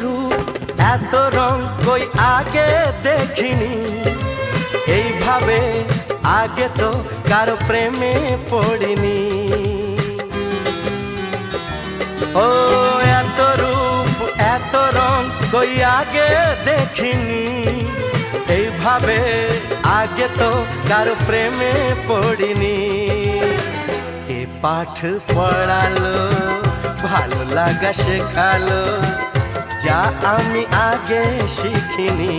রূপ এত রং কই আগে দেখিনি, এইভাবে আগে তো কারো প্রেমে পড়িনি। ও এত রূপ এত রং কই আগে দেখিনি, এইভাবে আগে তো কারো প্রেমে পড়িনি। কে পাঠ পড়ালো ভালো লাগা শেখালো, যা আমি আগে শিখিনি।